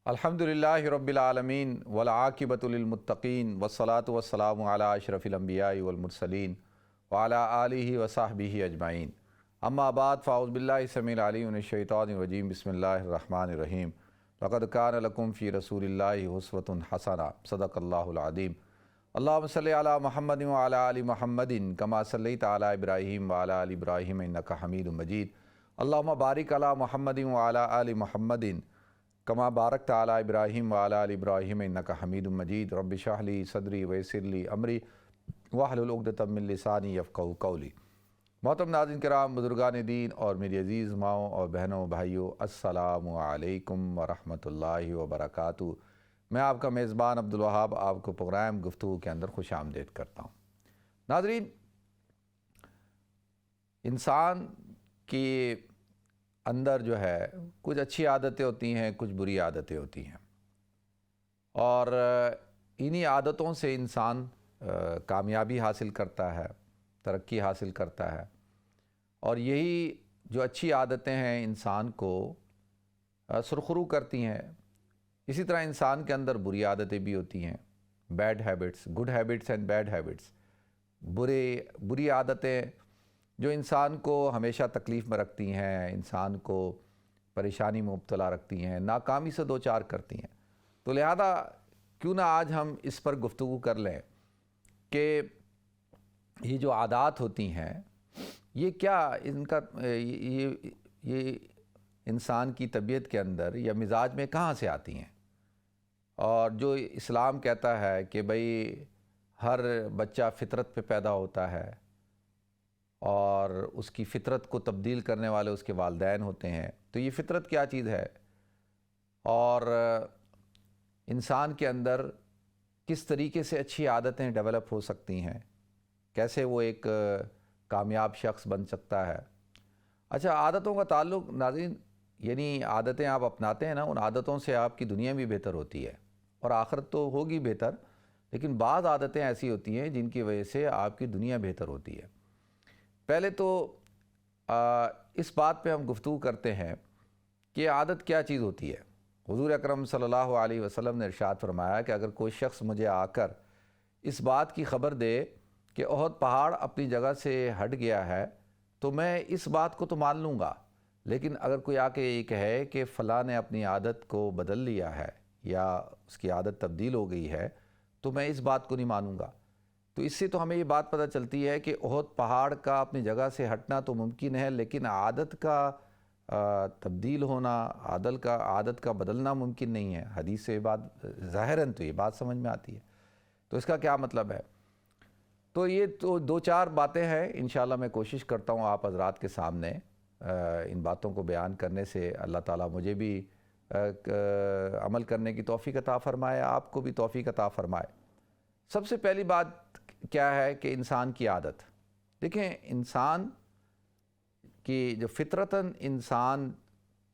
الحمدللہ رب العالمین والعاقبۃ للمتقین والصلاۃ والسلام علی اشرف الانبیاء والمرسلین وعلی آلہ وصحبہ اجمعین اما بعد فاعوذ باللہ السمیع العلیم من الشیطان الرجیم بسم اللہ الرحمن الرحیم لقد کان لکم فی رسول اللہ اسوۃ حسنہ صدق اللہ العظیم اللہم صلی علی محمد وعلی آل محمد کما صلیت علی ابراہیم وعلی آل ابراہیم انک حمید مجید اللہم بارک علی محمد وعلی آل محمد کما بارکت علی ابراہیم وعلی آل ابراہیم انک حمید مجید رب اشرح لی صدری ویسر لی امری واحلل عقدۃ من لسانی یفقہوا قولی۔ محترم ناظرین کرام، بزرگان دین اور میری عزیز ماؤں اور بہنوں بھائیوں، السلام علیکم ورحمۃ اللہ وبرکاتہ۔ میں آپ کا میزبان عبدالوہاب آپ کو پروگرام گفتگو کے اندر خوش آمدید کرتا ہوں۔ ناظرین، انسان کی اندر جو ہے کچھ اچھی عادتیں ہوتی ہیں، کچھ بری عادتیں ہوتی ہیں، اور انہی عادتوں سے انسان کامیابی حاصل کرتا ہے، ترقی حاصل کرتا ہے، اور یہی جو اچھی عادتیں ہیں انسان کو سرخرو کرتی ہیں۔ اسی طرح انسان کے اندر بری عادتیں بھی ہوتی ہیں، bad habits, good habits and bad habits. بری عادتیں جو انسان کو ہمیشہ تکلیف میں رکھتی ہیں، انسان کو پریشانی میں مبتلا رکھتی ہیں، ناکامی سے دوچار کرتی ہیں۔ تو لہذا کیوں نہ آج ہم اس پر گفتگو کر لیں کہ یہ جو عادات ہوتی ہیں یہ کیا یہ انسان کی طبیعت کے اندر یا مزاج میں کہاں سے آتی ہیں، اور جو اسلام کہتا ہے کہ بھئی ہر بچہ فطرت پہ پیدا ہوتا ہے اور اس کی فطرت کو تبدیل کرنے والے اس کے والدین ہوتے ہیں، تو یہ فطرت کیا چیز ہے، اور انسان کے اندر کس طریقے سے اچھی عادتیں ڈیولپ ہو سکتی ہیں، کیسے وہ ایک کامیاب شخص بن سکتا ہے۔ اچھا، عادتوں کا تعلق ناظرین، یعنی عادتیں آپ اپناتے ہیں نا، ان عادتوں سے آپ کی دنیا بھی بہتر ہوتی ہے اور آخرت تو ہوگی بہتر، لیکن بعض عادتیں ایسی ہوتی ہیں جن کی وجہ سے آپ کی دنیا بہتر ہوتی ہے۔ پہلے تو اس بات پہ ہم گفتگو کرتے ہیں کہ عادت کیا چیز ہوتی ہے۔ حضور اکرم صلی اللہ علیہ وسلم نے ارشاد فرمایا کہ اگر کوئی شخص مجھے آ کر اس بات کی خبر دے کہ احد پہاڑ اپنی جگہ سے ہٹ گیا ہے تو میں اس بات کو تو مان لوں گا، لیکن اگر کوئی آ کے یہ کہے کہ فلاں نے اپنی عادت کو بدل لیا ہے یا اس کی عادت تبدیل ہو گئی ہے تو میں اس بات کو نہیں مانوں گا۔ تو اس سے تو ہمیں یہ بات پتہ چلتی ہے کہ احد پہاڑ کا اپنی جگہ سے ہٹنا تو ممکن ہے، لیکن عادت کا تبدیل ہونا، عادت کا بدلنا ممکن نہیں ہے۔ حدیث سے یہ بات ظاہراً تو یہ بات سمجھ میں آتی ہے۔ تو اس کا کیا مطلب ہے؟ تو یہ تو دو چار باتیں ہیں، انشاءاللہ میں کوشش کرتا ہوں آپ حضرات کے سامنے ان باتوں کو بیان کرنے سے اللہ تعالیٰ مجھے بھی عمل کرنے کی توفیق عطا فرمائے، آپ کو بھی توفیق عطا فرمائے۔ سب سے پہلی بات کیا ہے کہ انسان کی عادت۔ دیکھیں، انسان کی جو فطرتاً انسان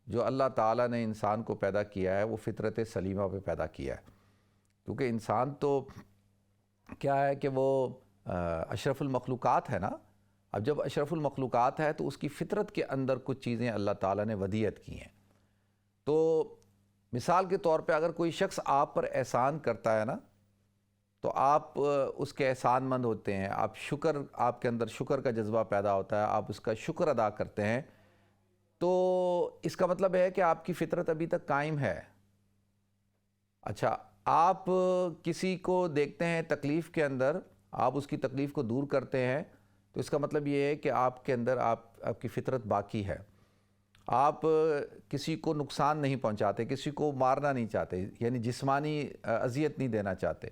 جو اللہ تعالیٰ نے انسان کو پیدا کیا ہے وہ فطرت سلیمہ پہ پیدا کیا ہے، کیونکہ انسان تو کیا ہے کہ وہ اشرف المخلوقات ہے نا۔ اب جب اشرف المخلوقات ہے تو اس کی فطرت کے اندر کچھ چیزیں اللہ تعالیٰ نے ودیعت کی ہیں۔ تو مثال کے طور پہ اگر کوئی شخص آپ پر احسان کرتا ہے نا تو آپ اس کے احسان مند ہوتے ہیں، آپ کے اندر شکر کا جذبہ پیدا ہوتا ہے، آپ اس کا شکر ادا کرتے ہیں، تو اس کا مطلب ہے کہ آپ کی فطرت ابھی تک قائم ہے۔ اچھا، آپ کسی کو دیکھتے ہیں تکلیف کے اندر، آپ اس کی تکلیف کو دور کرتے ہیں، تو اس کا مطلب یہ ہے کہ آپ کے اندر آپ کی فطرت باقی ہے۔ آپ کسی کو نقصان نہیں پہنچاتے، کسی کو مارنا نہیں چاہتے، یعنی جسمانی اذیت نہیں دینا چاہتے،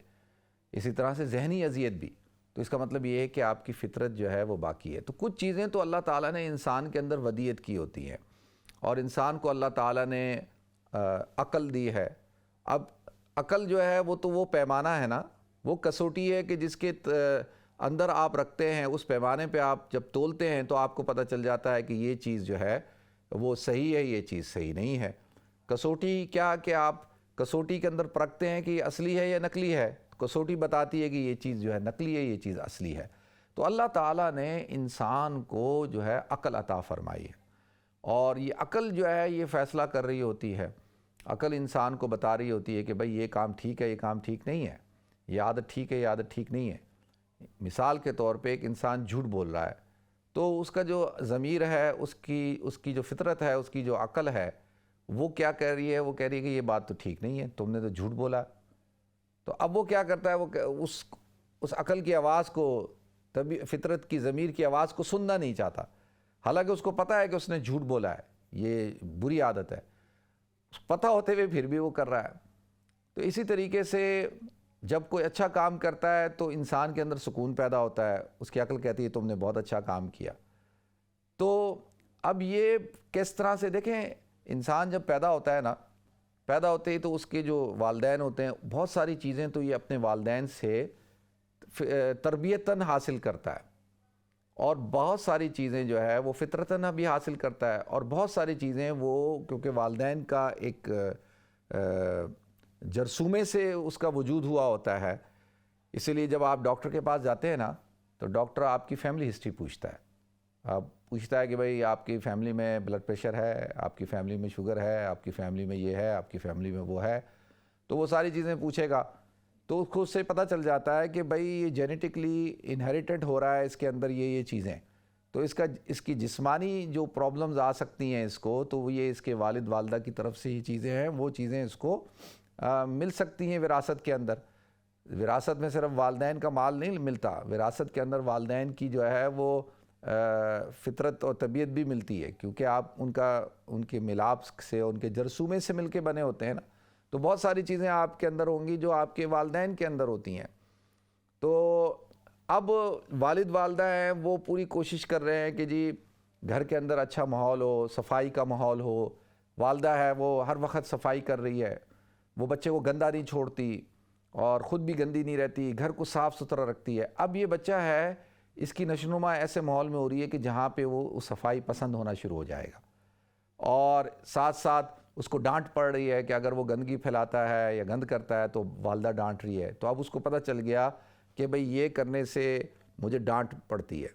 اسی طرح سے ذہنی اذیت بھی۔ تو اس کا مطلب یہ ہے کہ آپ کی فطرت جو ہے وہ باقی ہے۔ تو کچھ چیزیں تو اللہ تعالیٰ نے انسان کے اندر ودیعت کی ہوتی ہیں، اور انسان کو اللہ تعالیٰ نے عقل دی ہے۔ اب عقل جو ہے وہ تو وہ پیمانہ ہے نا، وہ کسوٹی ہے کہ جس کے اندر آپ رکھتے ہیں، اس پیمانے پہ آپ جب تولتے ہیں تو آپ کو پتہ چل جاتا ہے کہ یہ چیز جو ہے وہ صحیح ہے، یہ چیز صحیح نہیں ہے۔ کسوٹی کیا کہ آپ کسوٹی کے اندر پرکھتے ہیں کہ یہ اصلی ہے یا نقلی ہے، کسوٹی بتاتی ہے کہ یہ چیز جو ہے نقلی ہے، یہ چیز اصلی ہے۔ تو اللہ تعالیٰ نے انسان کو جو ہے عقل عطا فرمائی ہے، اور یہ عقل جو ہے یہ فیصلہ کر رہی ہوتی ہے عقل انسان کو بتا رہی ہوتی ہے کہ بھئی یہ کام ٹھیک ہے، یہ کام ٹھیک نہیں ہے، یہ عادت ٹھیک ہے، یہ عادت ٹھیک نہیں ہے۔ مثال کے طور پہ ایک انسان جھوٹ بول رہا ہے تو اس کا جو ضمیر ہے، اس کی جو فطرت ہے، اس کی جو عقل ہے، وہ کیا کہہ رہی ہے؟ وہ کہہ رہی ہے کہ یہ بات تو ٹھیک نہیں ہے، تم نے تو جھوٹ بولا۔ تو اب وہ کیا کرتا ہے؟ وہ اس عقل کی آواز کو، فطرت کی ضمیر کی آواز کو سننا نہیں چاہتا، حالانکہ اس کو پتہ ہے کہ اس نے جھوٹ بولا ہے، یہ بری عادت ہے، پتہ ہوتے ہوئے پھر بھی وہ کر رہا ہے۔ تو اسی طریقے سے جب کوئی اچھا کام کرتا ہے تو انسان کے اندر سکون پیدا ہوتا ہے، اس کی عقل کہتی ہے تم نے بہت اچھا کام کیا۔ تو اب یہ کس طرح سے دیکھیں، انسان جب پیدا ہوتا ہے نا، پیدا ہوتے ہی تو اس کے جو والدین ہوتے ہیں، بہت ساری چیزیں تو یہ اپنے والدین سے تربیتاً حاصل کرتا ہے، اور بہت ساری چیزیں جو ہے وہ فطرتاً بھی حاصل کرتا ہے، اور بہت ساری چیزیں وہ کیونکہ والدین کا ایک جرثومے سے اس کا وجود ہوا ہوتا ہے، اسی لیے جب آپ ڈاکٹر کے پاس جاتے ہیں نا تو ڈاکٹر آپ کی فیملی ہسٹری پوچھتا ہے، پوچھتا ہے کہ بھئی آپ کی فیملی میں بلڈ پریشر ہے، آپ کی فیملی میں شوگر ہے، آپ کی فیملی میں یہ ہے، آپ کی فیملی میں وہ ہے، تو وہ ساری چیزیں پوچھے گا تو اس کو اس سے پتہ چل جاتا ہے کہ بھئی یہ جینیٹکلی انہیریٹڈ ہو رہا ہے، اس کے اندر یہ چیزیں، تو اس کی جسمانی جو پرابلمز آ سکتی ہیں اس کو، تو یہ اس کے والد والدہ کی طرف سے یہ چیزیں ہیں، وہ چیزیں اس کو مل سکتی ہیں وراثت کے اندر۔ وراثت میں صرف والدین کا مال نہیں ملتا، وراثت کے اندر والدین کی جو ہے وہ فطرت اور طبیعت بھی ملتی ہے، کیونکہ آپ ان کے ملاپ سے، ان کے جرثومے سے مل کے بنے ہوتے ہیں نا، تو بہت ساری چیزیں آپ کے اندر ہوں گی جو آپ کے والدین کے اندر ہوتی ہیں۔ تو اب والد والدہ ہیں وہ پوری کوشش کر رہے ہیں کہ جی گھر کے اندر اچھا ماحول ہو، صفائی کا ماحول ہو، والدہ ہے وہ ہر وقت صفائی کر رہی ہے، وہ بچے کو گندا نہیں چھوڑتی اور خود بھی گندی نہیں رہتی، گھر کو صاف ستھرا رکھتی ہے۔ اب یہ بچہ ہے، اس کی نشوونما ایسے ماحول میں ہو رہی ہے کہ جہاں پہ وہ صفائی پسند ہونا شروع ہو جائے گا، اور ساتھ ساتھ اس کو ڈانٹ پڑ رہی ہے کہ اگر وہ گندگی پھیلاتا ہے یا گند کرتا ہے تو والدہ ڈانٹ رہی ہے، تو اب اس کو پتہ چل گیا کہ بھئی یہ کرنے سے مجھے ڈانٹ پڑتی ہے۔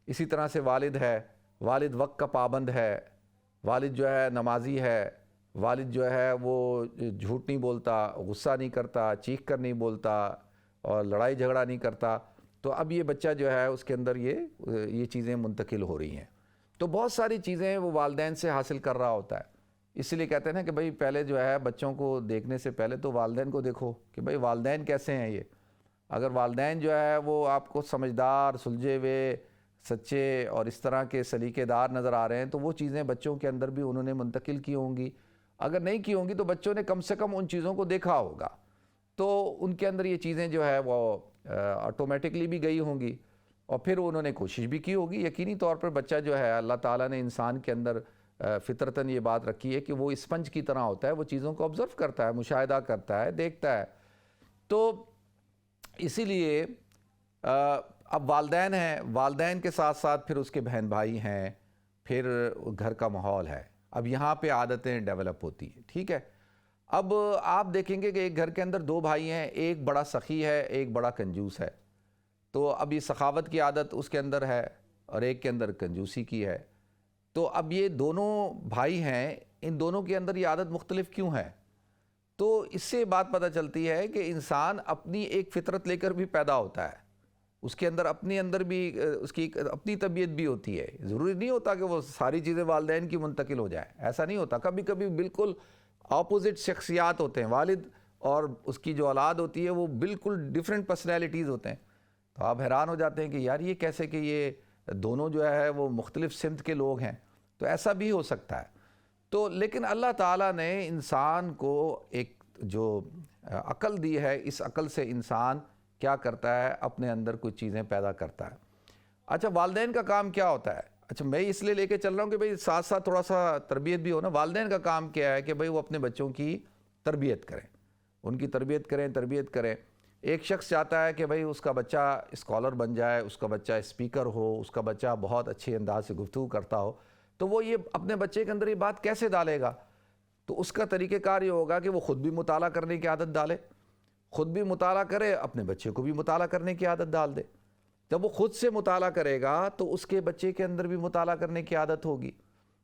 اسی طرح سے والد ہے، والد وقت کا پابند ہے، والد جو ہے نمازی ہے، والد جو ہے وہ جھوٹ نہیں بولتا، غصہ نہیں کرتا، چیخ کر نہیں بولتا اور لڑائی جھگڑا نہیں کرتا، تو اب یہ بچہ جو ہے اس کے اندر یہ چیزیں منتقل ہو رہی ہیں۔ تو بہت ساری چیزیں وہ والدین سے حاصل کر رہا ہوتا ہے، اس لیے کہتے ہیں نا کہ بھئی پہلے جو ہے بچوں کو دیکھنے سے پہلے تو والدین کو دیکھو کہ بھئی والدین کیسے ہیں۔ یہ اگر والدین جو ہے وہ آپ کو سمجھدار، سلجھے ہوئے، سچے اور اس طرح کے سلیقے دار نظر آ رہے ہیں تو وہ چیزیں بچوں کے اندر بھی انہوں نے منتقل کی ہوں گی، اگر نہیں کی ہوں گی تو بچوں نے کم سے کم ان چیزوں کو دیکھا ہوگا، تو ان کے اندر یہ چیزیں جو ہے وہ آٹومیٹکلی بھی گئی ہوں گی، اور پھر انہوں نے کوشش بھی کی ہوگی۔ یقینی طور پر بچہ جو ہے، اللہ تعالیٰ نے انسان کے اندر فطرتاً یہ بات رکھی ہے کہ وہ اسپنج کی طرح ہوتا ہے، وہ چیزوں کو آبزرو کرتا ہے، مشاہدہ کرتا ہے، دیکھتا ہے۔ تو اسی لیے اب والدین ہیں، والدین کے ساتھ ساتھ پھر اس کے بہن بھائی ہیں، پھر گھر کا ماحول ہے، اب یہاں پہ عادتیں ڈیولپ ہوتی ہیں، ٹھیک ہے۔ اب آپ دیکھیں گے کہ ایک گھر کے اندر دو بھائی ہیں، ایک بڑا سخی ہے، ایک بڑا کنجوس ہے، تو اب یہ سخاوت کی عادت اس کے اندر ہے اور ایک کے اندر کنجوسی کی ہے، تو اب یہ دونوں بھائی ہیں، ان دونوں کے اندر یہ عادت مختلف کیوں ہے؟ تو اس سے بات پتہ چلتی ہے کہ انسان اپنی ایک فطرت لے کر بھی پیدا ہوتا ہے، اس کے اندر اپنی اندر بھی اس کی اپنی طبیعت بھی ہوتی ہے، ضروری نہیں ہوتا کہ وہ ساری چیزیں والدین کی منتقل ہو جائیں، ایسا نہیں ہوتا، کبھی کبھی بالکل اپوزٹ شخصیات ہوتے ہیں، والد اور اس کی جو اولاد ہوتی ہے وہ بالکل ڈیفرنٹ پرسنالٹیز ہوتے ہیں، تو آپ حیران ہو جاتے ہیں کہ یار یہ کیسے کہ یہ دونوں جو ہے وہ مختلف سمت کے لوگ ہیں، تو ایسا بھی ہو سکتا ہے۔ تو لیکن اللہ تعالیٰ نے انسان کو ایک جو عقل دی ہے، اس عقل سے انسان کیا کرتا ہے؟ اپنے اندر کچھ چیزیں پیدا کرتا ہے۔ اچھا والدین کا کام کیا ہوتا ہے؟ اچھا میں اس لیے لے کے چل رہا ہوں کہ بھئی ساتھ ساتھ تھوڑا سا تربیت بھی ہو نا۔ والدین کا کام کیا ہے کہ بھئی وہ اپنے بچوں کی تربیت کریں، ان کی تربیت کریں۔ ایک شخص چاہتا ہے کہ بھئی اس کا بچہ اسکالر بن جائے، اس کا بچہ اسپیکر ہو، اس کا بچہ بہت اچھے انداز سے گفتگو کرتا ہو، تو وہ یہ اپنے بچے کے اندر یہ بات کیسے ڈالے گا؟ تو اس کا طریقہ کار یہ ہوگا کہ وہ خود بھی مطالعہ کرنے کی عادت ڈالے، خود بھی مطالعہ کرے، اپنے بچے کو بھی مطالعہ کرنے کی عادت ڈال دے۔ جب وہ خود سے مطالعہ کرے گا تو اس کے بچے کے اندر بھی مطالعہ کرنے کی عادت ہوگی۔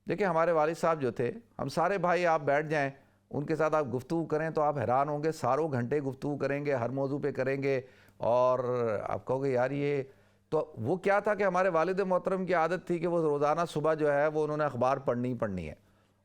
دیکھیں ہمارے والد صاحب جو تھے، ہم سارے بھائی آپ بیٹھ جائیں ان کے ساتھ آپ گفتگو کریں تو آپ حیران ہوں گے، ساروں گھنٹے گفتگو کریں گے، ہر موضوع پہ کریں گے، اور آپ کہو گے یار یہ تو وہ کیا تھا کہ ہمارے والد محترم کی عادت تھی کہ وہ روزانہ صبح جو ہے وہ انہوں نے اخبار پڑھنی ہے،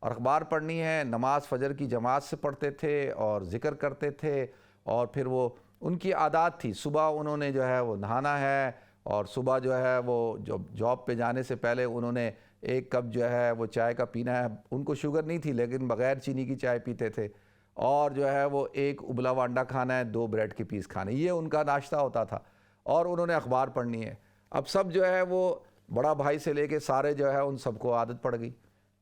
اور اخبار پڑھنی ہے، نماز فجر کی جماعت سے پڑھتے تھے اور ذکر کرتے تھے، اور پھر وہ ان کی عادات تھی صبح انہوں نے جو ہے وہ نہانا ہے، اور صبح جو ہے وہ جاب پہ جانے سے پہلے انہوں نے ایک کپ جو ہے وہ چائے کا پینا ہے، ان کو شوگر نہیں تھی لیکن بغیر چینی کی چائے پیتے تھے، اور جو ہے وہ ایک ابلا ہوا انڈا کھانا ہے، 2 بریڈ کے پیس کھانے، یہ ان کا ناشتہ ہوتا تھا، اور انہوں نے اخبار پڑھنی ہے۔ اب سب جو ہے وہ بڑا بھائی سے لے کے سارے جو ہے ان سب کو عادت پڑ گئی،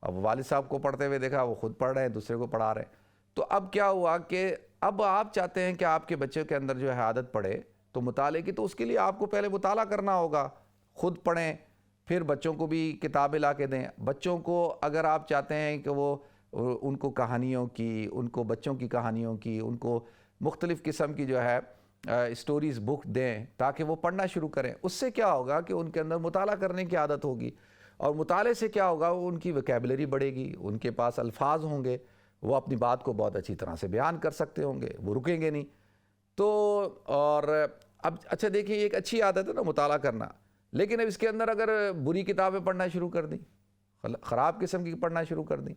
اب والد صاحب کو پڑھتے ہوئے دیکھا، وہ خود پڑھ رہے ہیں، دوسرے کو پڑھا رہے ہیں، تو اب کیا ہوا کہ اب آپ چاہتے ہیں کہ آپ کے بچے کے اندر جو ہے عادت پڑے تو مطالعے کی، تو اس کے لیے آپ کو پہلے مطالعہ کرنا ہوگا، خود پڑھیں، پھر بچوں کو بھی کتابیں لا کے دیں۔ بچوں کو اگر آپ چاہتے ہیں کہ وہ ان کو کہانیوں کی، ان کو بچوں کی کہانیوں کی، ان کو مختلف قسم کی جو ہے اسٹوریز بک دیں تاکہ وہ پڑھنا شروع کریں، اس سے کیا ہوگا کہ ان کے اندر مطالعہ کرنے کی عادت ہوگی، اور مطالعے سے کیا ہوگا، ان کی ویکیبلری بڑھے گی، ان کے پاس الفاظ ہوں گے، وہ اپنی بات کو بہت اچھی طرح سے بیان کر سکتے ہوں گے، وہ رکیں گے نہیں۔ تو اور اب اچھا دیکھیں، ایک اچھی عادت ہے نا مطالعہ کرنا، لیکن اب اس کے اندر اگر بری کتابیں پڑھنا شروع کر دیں، خراب قسم کی پڑھنا شروع کر دیں،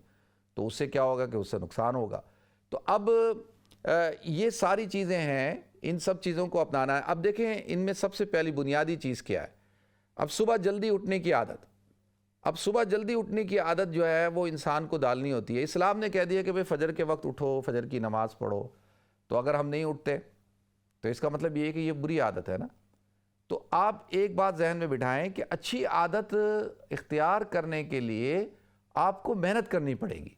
تو اس سے کیا ہوگا کہ اس سے نقصان ہوگا۔ تو اب یہ ساری چیزیں ہیں، ان سب چیزوں کو اپنانا ہے۔ اب دیکھیں ان میں سب سے پہلی بنیادی چیز کیا ہے؟ اب صبح جلدی اٹھنے کی عادت۔ اب صبح جلدی اٹھنے کی عادت جو ہے وہ انسان کو ڈالنی ہوتی ہے۔ اسلام نے کہہ دیا کہ بھئی فجر کے وقت اٹھو، فجر کی نماز پڑھو، تو اگر ہم نہیں اٹھتے تو اس کا مطلب یہ ہے کہ یہ بری عادت ہے نا۔ تو آپ ایک بات ذہن میں بٹھائیں کہ اچھی عادت اختیار کرنے کے لیے آپ کو محنت کرنی پڑے گی۔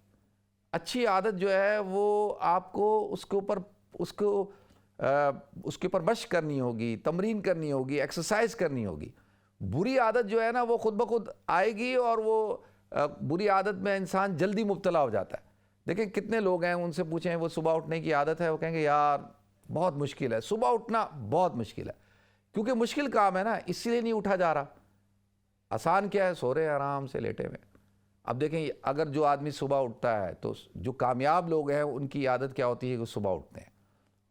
اچھی عادت جو ہے وہ آپ کو اس کے اوپر مشق کرنی ہوگی، تمرین کرنی ہوگی، ایکسرسائز کرنی ہوگی۔ بری عادت جو ہے نا وہ خود بخود آئے گی، اور وہ بری عادت میں انسان جلدی مبتلا ہو جاتا ہے۔ دیکھیں کتنے لوگ ہیں، ان سے پوچھیں وہ صبح اٹھنے کی عادت ہے، وہ کہیں گے یار بہت مشکل ہے، صبح اٹھنا بہت مشکل ہے، کیونکہ مشکل کام ہے نا، اسی لیے نہیں اٹھا جا رہا۔ آسان کیا ہے، سو رہے ہیں آرام سے لیٹے ہوئے۔ اب دیکھیں اگر جو آدمی صبح اٹھتا ہے تو جو کامیاب لوگ ہیں ان کی عادت کیا ہوتی ہے کہ وہ صبح اٹھتے ہیں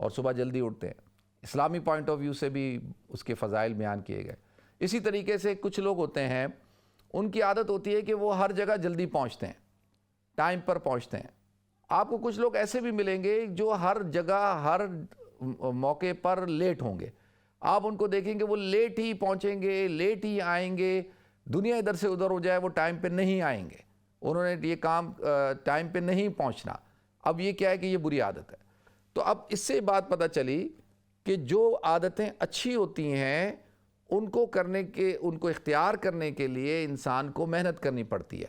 اور صبح جلدی اٹھتے ہیں۔ اسلامی پوائنٹ آف ویو سے بھی اس کے فضائل بیان کیے گئے۔ اسی طریقے سے کچھ لوگ ہوتے ہیں، ان کی عادت ہوتی ہے کہ وہ ہر جگہ جلدی پہنچتے ہیں، ٹائم پر پہنچتے ہیں۔ آپ کو کچھ لوگ ایسے بھی ملیں گے جو ہر جگہ ہر موقع پر لیٹ ہوں گے۔ آپ ان کو دیکھیں گے وہ لیٹ ہی پہنچیں گے، لیٹ ہی آئیں گے، دنیا ادھر سے ادھر ہو جائے وہ ٹائم پہ نہیں آئیں گے، انہوں نے یہ کام ٹائم پہ نہیں پہنچنا۔ اب یہ کیا ہے کہ یہ بری عادت ہے۔ تو اب اس سے بات پتہ چلی کہ جو عادتیں اچھی ہوتی ہیں ان کو اختیار کرنے کے لیے انسان کو محنت کرنی پڑتی ہے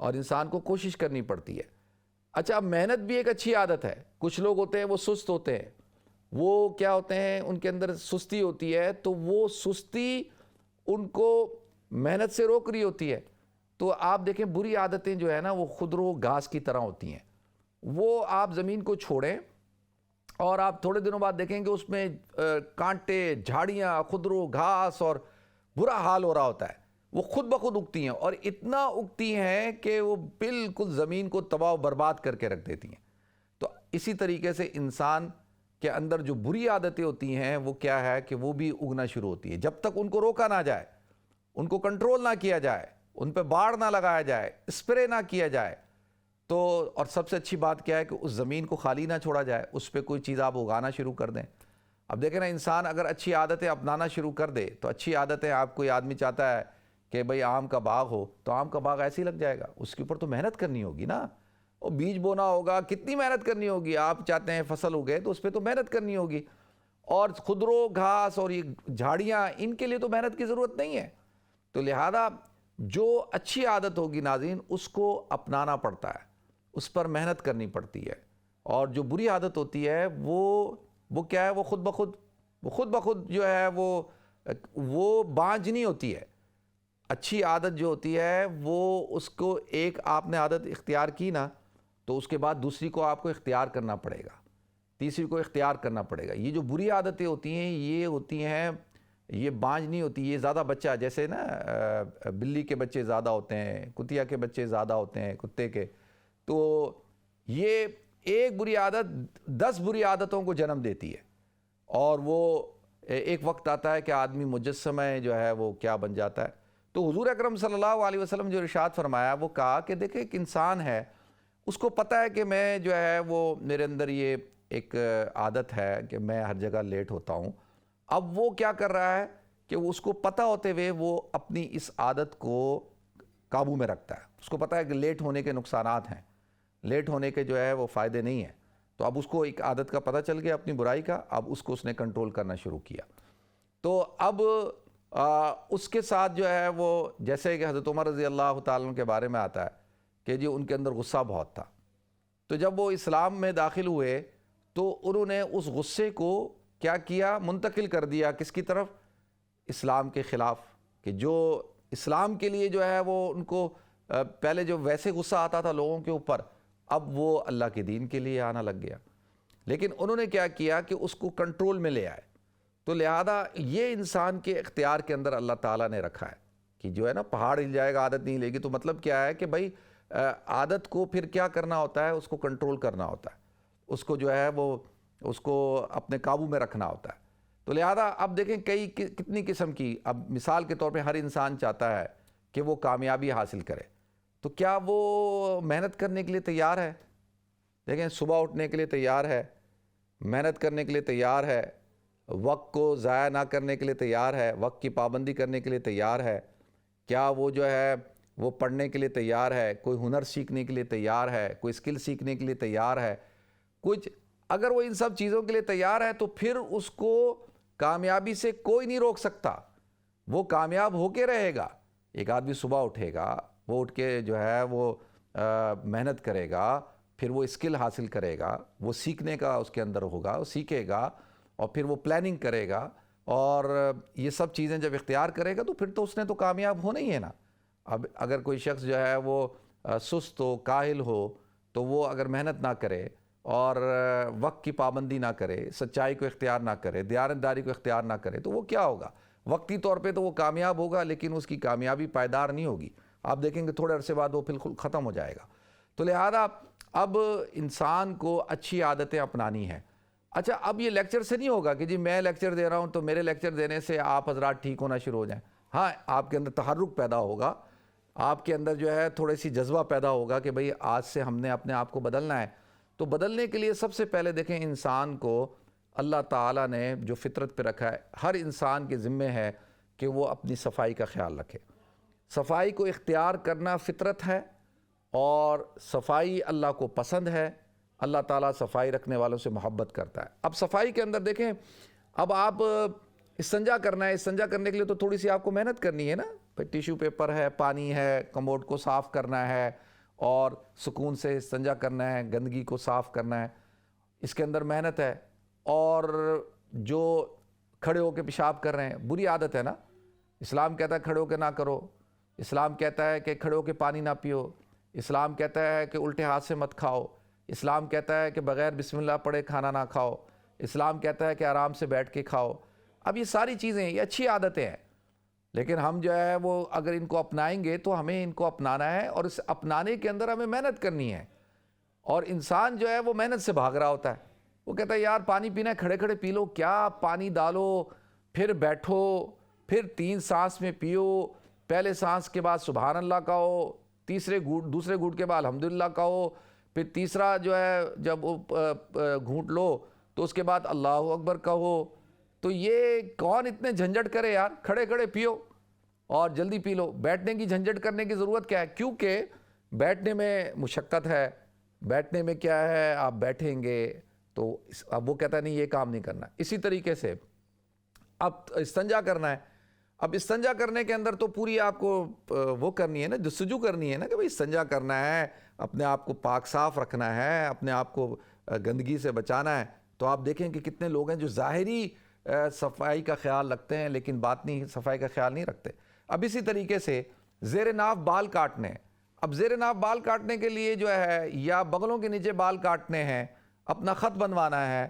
اور انسان کو کوشش کرنی پڑتی ہے۔ اچھا، اب محنت بھی ایک اچھی عادت ہے۔ کچھ لوگ ہوتے ہیں وہ سست ہوتے ہیں، وہ کیا ہوتے ہیں، ان کے اندر سستی ہوتی ہے، تو وہ سستی ان کو محنت سے روک رہی ہوتی ہے۔ تو آپ دیکھیں بری عادتیں جو ہے نا وہ خودرو گھاس کی طرح ہوتی ہیں، وہ آپ زمین کو چھوڑیں اور آپ تھوڑے دنوں بعد دیکھیں گے اس میں کانٹے، جھاڑیاں، خودرو گھاس اور برا حال ہو رہا ہوتا ہے۔ وہ خود بخود اگتی ہیں اور اتنا اگتی ہیں کہ وہ بالکل زمین کو تباہ و برباد کر کے رکھ دیتی ہیں۔ تو اسی طریقے سے انسان کے اندر جو بری عادتیں ہوتی ہیں وہ کیا ہے کہ وہ بھی اگنا شروع ہوتی ہے۔ جب تک ان کو روکا نہ جائے، ان کو کنٹرول نہ کیا جائے، ان پہ باڑ نہ لگایا جائے، اسپرے نہ کیا جائے، تو اور سب سے اچھی بات کیا ہے کہ اس زمین کو خالی نہ چھوڑا جائے، اس پہ کوئی چیز آپ اگانا شروع کر دیں۔ اب دیکھیں نا، انسان اگر اچھی عادتیں اپنانا شروع کر دے تو اچھی عادتیں، آپ کوئی آدمی چاہتا ہے کہ بھئی آم کا باغ ہو تو آم کا باغ ایسے ہی لگ جائے گا، اس کے اوپر تو محنت کرنی ہوگی نا، اور بیج بونا ہوگا، کتنی محنت کرنی ہوگی۔ آپ چاہتے ہیں فصل اگے تو اس پہ تو محنت کرنی ہوگی، اور خودرو گھاس اور یہ جھاڑیاں، ان کے لیے تو محنت کی ضرورت نہیں ہے۔ تو لہذا جو اچھی عادت ہوگی ناظرین، اس کو اپنانا پڑتا ہے، اس پر محنت کرنی پڑتی ہے، اور جو بری عادت ہوتی ہے وہ کیا ہے، وہ خود بخود جو ہے وہ بانجھنی ہوتی ہے۔ اچھی عادت جو ہوتی ہے وہ اس کو ایک آپ نے عادت اختیار کی نا، تو اس کے بعد دوسری کو آپ کو اختیار کرنا پڑے گا، تیسری کو اختیار کرنا پڑے گا۔ یہ جو بری عادتیں ہوتی ہیں یہ ہوتی ہیں، یہ بانجھ نہیں ہوتی، یہ زیادہ بچہ، جیسے نا بلی کے بچے زیادہ ہوتے ہیں، کتیا کے بچے زیادہ ہوتے ہیں، کتے کے، تو یہ ایک بری عادت 10 بری عادتوں کو جنم دیتی ہے، اور وہ ایک وقت آتا ہے کہ آدمی مجسمہ جو ہے وہ کیا بن جاتا ہے۔ تو حضور اکرم صلی اللہ علیہ وسلم جو ارشاد فرمایا وہ کہا کہ دیکھیں ایک انسان ہے، اس کو پتہ ہے کہ میں جو ہے وہ میرے اندر یہ ایک عادت ہے کہ میں ہر جگہ لیٹ ہوتا ہوں۔ اب وہ کیا کر رہا ہے کہ اس کو پتہ ہوتے ہوئے وہ اپنی اس عادت کو قابو میں رکھتا ہے۔ اس کو پتہ ہے کہ لیٹ ہونے کے نقصانات ہیں، لیٹ ہونے کے جو ہے وہ فائدے نہیں ہیں، تو اب اس کو ایک عادت کا پتہ چل گیا اپنی برائی کا، اب اس کو اس نے کنٹرول کرنا شروع کیا۔ تو اب اس کے ساتھ جو ہے وہ جیسے کہ حضرت عمر رضی اللہ تعالیٰ عنہ کے بارے میں آتا ہے کہ جی ان کے اندر غصہ بہت تھا، تو جب وہ اسلام میں داخل ہوئے تو انہوں نے اس غصے کو کیا کیا، منتقل کر دیا کس کی طرف، اسلام کے خلاف، کہ جو اسلام کے لیے جو ہے وہ ان کو پہلے جو ویسے غصہ آتا تھا لوگوں کے اوپر، اب وہ اللہ کے دین کے لیے آنا لگ گیا۔ لیکن انہوں نے کیا کیا کہ اس کو کنٹرول میں لے آئے۔ تو لہذا یہ انسان کے اختیار کے اندر اللہ تعالیٰ نے رکھا ہے کہ جو ہے نا پہاڑ ہل جائے گا عادت نہیں لے گی، تو مطلب کیا ہے کہ بھائی عادت کو پھر کیا کرنا ہوتا ہے، اس کو کنٹرول کرنا ہوتا ہے، اس کو جو ہے وہ اس کو اپنے قابو میں رکھنا ہوتا ہے۔ تو لہذا اب دیکھیں کتنی قسم کی، اب مثال کے طور پہ ہر انسان چاہتا ہے کہ وہ کامیابی حاصل کرے، تو کیا وہ محنت کرنے کے لیے تیار ہے؟ دیکھیں صبح اٹھنے کے لیے تیار ہے، محنت کرنے کے لیے تیار ہے، وقت کو ضائع نہ کرنے کے لیے تیار ہے، وقت کی پابندی کرنے کے لیے تیار ہے، کیا وہ جو ہے وہ پڑھنے کے لیے تیار ہے، کوئی ہنر سیکھنے کے لیے تیار ہے، کوئی اسکل سیکھنے کے لیے تیار ہے، کچھ اگر وہ ان سب چیزوں کے لیے تیار ہے تو پھر اس کو کامیابی سے کوئی نہیں روک سکتا، وہ کامیاب ہو کے رہے گا۔ ایک آدمی صبح اٹھے گا، وہ اٹھ کے جو ہے وہ محنت کرے گا، پھر وہ اسکل حاصل کرے گا، وہ سیکھنے کا اس کے اندر ہوگا، وہ سیکھے گا اور پھر وہ پلاننگ کرے گا، اور یہ سب چیزیں جب اختیار کرے گا تو پھر تو اس نے تو کامیاب ہونا ہی ہے نا۔ اب اگر کوئی شخص جو ہے وہ سست ہو، کاہل ہو، تو وہ اگر محنت نہ کرے اور وقت کی پابندی نہ کرے، سچائی کو اختیار نہ کرے، دیانتداری کو اختیار نہ کرے، تو وہ کیا ہوگا؟ وقتی طور پہ تو وہ کامیاب ہوگا لیکن اس کی کامیابی پائیدار نہیں ہوگی، آپ دیکھیں گے تھوڑے عرصے بعد وہ بالکل ختم ہو جائے گا۔ تو لہذا اب انسان کو اچھی عادتیں اپنانی ہیں۔ اچھا اب یہ لیکچر سے نہیں ہوگا کہ جی میں لیکچر دے رہا ہوں تو میرے لیکچر دینے سے آپ حضرات ٹھیک ہونا شروع ہو جائیں۔ ہاں آپ کے اندر تحرک پیدا ہوگا، آپ کے اندر جو ہے تھوڑی سی جذبہ پیدا ہوگا کہ بھئی آج سے ہم نے اپنے آپ کو بدلنا ہے۔ تو بدلنے کے لیے سب سے پہلے دیکھیں انسان کو اللہ تعالیٰ نے جو فطرت پہ رکھا ہے، ہر انسان کے ذمہ ہے کہ وہ اپنی صفائی کا خیال رکھے۔ صفائی کو اختیار کرنا فطرت ہے، اور صفائی اللہ کو پسند ہے، اللہ تعالیٰ صفائی رکھنے والوں سے محبت کرتا ہے۔ اب صفائی کے اندر دیکھیں، اب آپ استنجا کرنا ہے، استنجا کرنے کے لیے تو تھوڑی سی آپ کو محنت کرنی ہے نا، پھر ٹیشو پیپر ہے، پانی ہے، کموڈ کو صاف کرنا ہے اور سکون سے استنجا کرنا ہے، گندگی کو صاف کرنا ہے، اس کے اندر محنت ہے۔ اور جو کھڑے ہو کے پیشاب کر رہے ہیں، بری عادت ہے نا، اسلام کہتا ہے کھڑے ہو کے نہ کرو، اسلام کہتا ہے کہ کھڑے ہو کے پانی نہ پیو، اسلام کہتا ہے کہ الٹے ہاتھ سے مت کھاؤ، اسلام کہتا ہے کہ بغیر بسم اللہ پڑھے کھانا نہ کھاؤ، اسلام کہتا ہے کہ آرام سے بیٹھ کے کھاؤ۔ اب یہ ساری چیزیں یہ اچھی عادتیں ہیں، لیکن ہم جو ہے وہ اگر ان کو اپنائیں گے تو ہمیں ان کو اپنانا ہے، اور اس اپنانے کے اندر ہمیں محنت کرنی ہے۔ اور انسان جو ہے وہ محنت سے بھاگ رہا ہوتا ہے، وہ کہتا ہے یار پانی پینا ہے، کھڑے کھڑے پی لو، کیا پانی ڈالو، پھر بیٹھو، پھر 3 سانس میں پیو، پہلے سانس کے بعد سبحان اللہ کہو، دوسرے گھونٹ کے بعد الحمدللہ کہو، پھر تیسرا جو ہے جب گھونٹ لو تو اس کے بعد اللہ اکبر کہو۔ تو یہ کون اتنے جھنجھٹ کرے یار، کھڑے کھڑے پیو اور جلدی پی لو۔ بیٹھنے کی جھنجھٹ کرنے کی ضرورت کیا ہے؟ کیونکہ بیٹھنے میں مشقت ہے، بیٹھنے میں کیا ہے، آپ بیٹھیں گے تو اب وہ کہتا ہے نہیں یہ کام نہیں کرنا۔ اسی طریقے سے اب استنجا کرنا ہے، اب استنجا کرنے کے اندر تو پوری آپ کو وہ کرنی ہے نا، جستجو کرنی ہے نا کہ بھئی استنجا کرنا ہے، اپنے آپ کو پاک صاف رکھنا ہے، اپنے آپ کو گندگی سے بچانا ہے۔ تو آپ دیکھیں کہ کتنے لوگ ہیں جو ظاہری صفائی کا خیال رکھتے ہیں لیکن باطنی صفائی کا خیال نہیں رکھتے۔ اب اسی طریقے سے زیر ناف بال کاٹنے، اب زیر ناف بال کاٹنے کے لیے جو ہے یا بغلوں کے نیچے بال کاٹنے ہیں، اپنا خط بنوانا ہے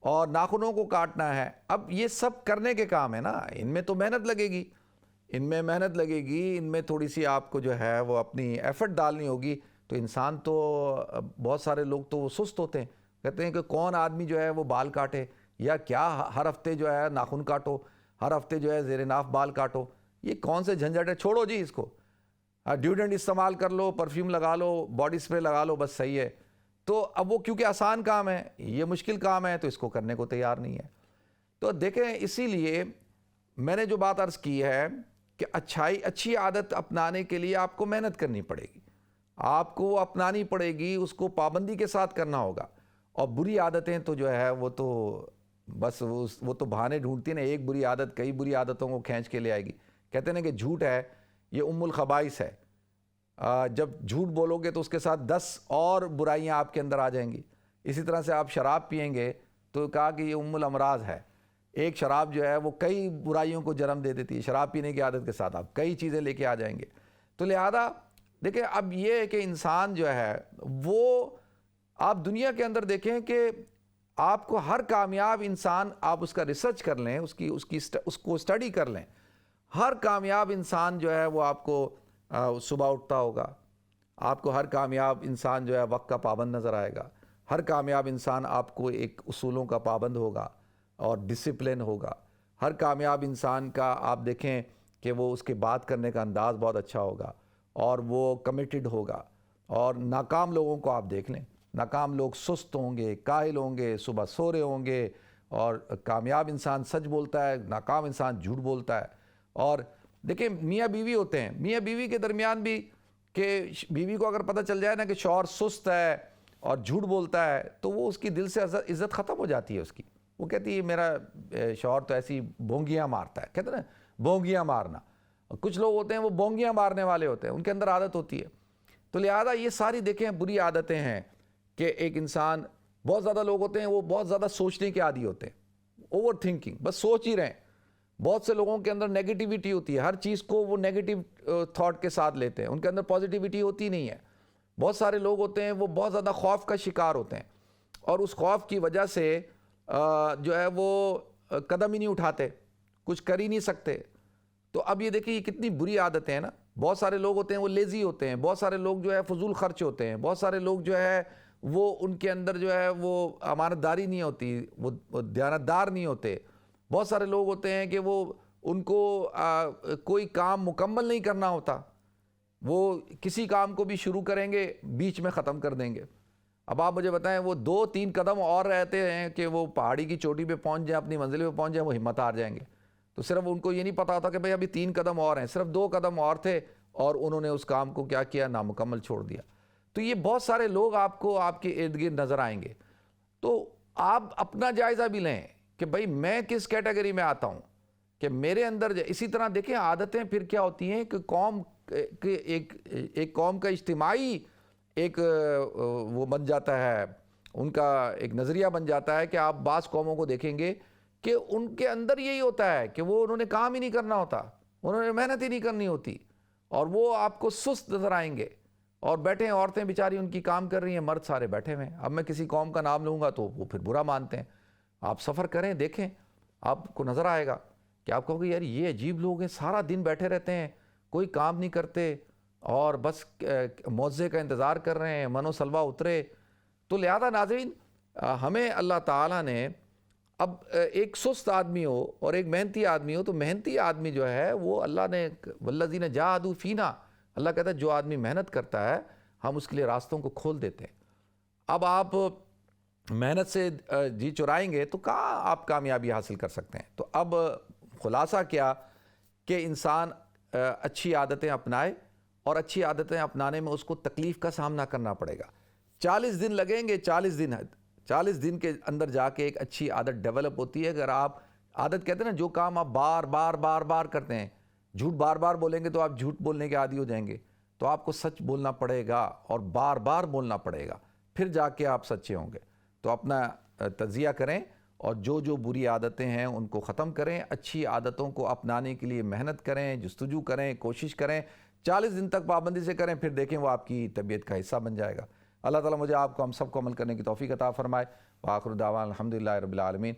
اور ناخنوں کو کاٹنا ہے، اب یہ سب کرنے کے کام ہے نا، ان میں تو محنت لگے گی، ان میں محنت لگے گی، ان میں تھوڑی سی آپ کو جو ہے وہ اپنی ایفرٹ ڈالنی ہوگی، تو انسان تو بہت سارے لوگ تو وہ سست ہوتے ہیں، کہتے ہیں کہ کون آدمی جو ہے وہ بال کاٹے، یا کیا ہر ہفتے جو ہے ناخن کاٹو، ہر ہفتے جو ہے زیر ناف بال کاٹو، یہ کون سے جھنجھٹ ہے، چھوڑو جی اس کو، ڈیوڈرنٹ استعمال کر لو، پرفیوم لگا لو، باڈی اسپرے لگا لو، بس صحیح ہے۔ تو اب وہ کیونکہ آسان کام ہے، یہ مشکل کام ہے، تو اس کو کرنے کو تیار نہیں ہے۔ تو دیکھیں، اسی لیے میں نے جو بات عرض کی ہے کہ اچھی عادت اپنانے کے لیے آپ کو محنت کرنی پڑے گی، آپ کو وہ اپنانی پڑے گی، اس کو پابندی کے ساتھ کرنا ہوگا۔ اور بری عادتیں تو جو ہے وہ تو بس وہ تو بہانے ڈھونڈتی ہیں نا، ایک بری عادت کئی بری عادتوں کو کھینچ کے لے آئے گی۔ کہتے ہیں کہ جھوٹ ہے یہ الخبائث ہے، جب جھوٹ بولو گے تو اس کے ساتھ 10 اور برائیاں آپ کے اندر آ جائیں گی۔ اسی طرح سے آپ شراب پئیں گے تو کہا کہ یہ الامراض ہے، ایک شراب جو ہے وہ کئی برائیوں کو جنم دے دیتی ہے، شراب پینے کی عادت کے ساتھ آپ کئی چیزیں لے کے آ جائیں گے۔ تو لہذا دیکھیں، اب یہ ہے کہ انسان جو ہے وہ، آپ دنیا کے اندر دیکھیں کہ آپ کو ہر کامیاب انسان، آپ اس کا ریسرچ کر لیں، اس کو اسٹڈی کر لیں، ہر کامیاب انسان جو ہے وہ آپ کو صبح اٹھتا ہوگا، آپ کو ہر کامیاب انسان جو ہے وقت کا پابند نظر آئے گا، ہر کامیاب انسان آپ کو ایک اصولوں کا پابند ہوگا اور ڈسپلن ہوگا، ہر کامیاب انسان کا آپ دیکھیں کہ وہ اس کے بات کرنے کا انداز بہت اچھا ہوگا اور وہ کمیٹڈ ہوگا۔ اور ناکام لوگوں کو آپ دیکھ لیں، ناکام لوگ سست ہوں گے، کاہل ہوں گے، صبح سو رہے ہوں گے، اور کامیاب انسان سچ بولتا ہے، ناکام انسان جھوٹ بولتا ہے۔ اور دیکھیں، میاں بیوی ہوتے ہیں، میاں بیوی کے درمیان بھی کہ بیوی کو اگر پتہ چل جائے نا کہ شوہر سست ہے اور جھوٹ بولتا ہے تو وہ اس کی دل سے عزت ختم ہو جاتی ہے اس کی، وہ کہتی ہے میرا شوہر تو ایسی بونگیاں مارتا ہے، کہتے ہیں نا بونگیاں مارنا، کچھ لوگ ہوتے ہیں وہ بونگیاں مارنے والے ہوتے ہیں، ان کے اندر عادت ہوتی ہے۔ تو لہذا یہ ساری دیکھیں بری عادتیں ہیں کہ ایک انسان، بہت زیادہ لوگ ہوتے ہیں وہ بہت زیادہ سوچنے کے عادی ہوتے ہیں، اوور تھنکنگ، بس سوچ ہی رہے ہیں۔ بہت سے لوگوں کے اندر نیگیٹیوٹی ہوتی ہے، ہر چیز کو وہ نیگیٹیو تھاٹ کے ساتھ لیتے ہیں، ان کے اندر پازیٹیوٹی ہوتی نہیں ہے۔ بہت سارے لوگ ہوتے ہیں وہ بہت زیادہ خوف کا شکار ہوتے ہیں، اور اس خوف کی وجہ سے جو ہے وہ قدم ہی نہیں اٹھاتے، کچھ کر ہی نہیں سکتے۔ تو اب یہ دیکھیں یہ کتنی بری عادتیں ہیں نا۔ بہت سارے لوگ ہوتے ہیں وہ لیزی ہوتے ہیں، بہت سارے لوگ جو ہے فضول خرچ ہوتے ہیں، بہت سارے لوگ جو ہے وہ ان کے اندر جو ہے وہ امانت داری نہیں ہوتی، وہ دیانتدار نہیں ہوتے۔ بہت سارے لوگ ہوتے ہیں کہ وہ ان کو کوئی کام مکمل نہیں کرنا ہوتا، وہ کسی کام کو بھی شروع کریں گے بیچ میں ختم کر دیں گے۔ اب آپ مجھے بتائیں، وہ 2-3 قدم اور رہتے ہیں کہ وہ پہاڑی کی چوٹی پہ پہنچ جائیں، اپنی منزل پہ پہنچ جائیں، وہ ہمت ہار جائیں گے۔ تو صرف ان کو یہ نہیں پتا ہوتا کہ بھئی ابھی 3 قدم اور ہیں، صرف 2 قدم اور تھے اور انہوں نے اس کام کو کیا کیا، نامکمل چھوڑ دیا۔ تو یہ بہت سارے لوگ آپ کو آپ کے ارد گرد نظر آئیں گے۔ تو آپ اپنا جائزہ بھی لیں کہ بھئی میں کس کیٹیگری میں آتا ہوں، کہ میرے اندر اسی طرح دیکھیں عادتیں پھر کیا ہوتی ہیں کہ قوم کے ایک قوم کا اجتماعی ایک وہ بن جاتا ہے، ان کا ایک نظریہ بن جاتا ہے کہ آپ بعض قوموں کو دیکھیں گے کہ ان کے اندر یہی ہوتا ہے کہ وہ انہوں نے کام ہی نہیں کرنا ہوتا، انہوں نے محنت ہی نہیں کرنی ہوتی، اور وہ آپ کو سست نظر آئیں گے، اور بیٹھے ہیں عورتیں بیچاری ان کی کام کر رہی ہیں، مرد سارے بیٹھے ہوئے ہیں۔ اب میں کسی قوم کا نام لوں گا تو وہ پھر برا مانتے ہیں۔ آپ سفر کریں، دیکھیں، آپ کو نظر آئے گا کہ آپ کہو گے یار یہ عجیب لوگ ہیں، سارا دن بیٹھے رہتے ہیں، کوئی کام نہیں کرتے، اور بس معاوضے کا انتظار کر رہے ہیں، من و سلوہ اترے۔ تو لہذا ناظرین، ہمیں اللہ تعالیٰ نے اب ایک سست آدمی ہو اور ایک محنتی آدمی ہو، تو محنتی آدمی جو ہے وہ اللہ نے والذین جاہدوا فینا، اللہ کہتا ہے جو آدمی محنت کرتا ہے ہم اس کے لیے راستوں کو کھول دیتے ہیں۔ اب آپ محنت سے جی چرائیں گے تو کہاں آپ کامیابی حاصل کر سکتے ہیں۔ تو اب خلاصہ کیا کہ انسان اچھی عادتیں اپنائے، اور اچھی عادتیں اپنانے میں اس کو تکلیف کا سامنا کرنا پڑے گا۔ 40 دن لگیں گے، 40 دن کے اندر جا کے ایک اچھی عادت ڈیولپ ہوتی ہے۔ اگر آپ عادت کہتے ہیں نا، جو کام آپ بار بار کرتے ہیں، جھوٹ بار بار بولیں گے تو آپ جھوٹ بولنے کے عادی ہو جائیں گے، تو آپ کو سچ بولنا پڑے گا اور بار بار بولنا پڑے گا، پھر جا کے آپ سچے ہوں گے۔ تو اپنا تجزیہ کریں اور جو بری عادتیں ہیں ان کو ختم کریں، اچھی عادتوں کو اپنانے کے لیے محنت کریں، جستجو کریں، کوشش کریں، 40 دن تک پابندی سے کریں، پھر دیکھیں وہ آپ کی طبیعت کا حصہ بن جائے گا۔ اللہ تعالیٰ مجھے آپ کو ہم سب کو عمل کرنے کی توفیق عطا فرمائے۔ وآخر دعوانا الحمدللہ رب العالمین۔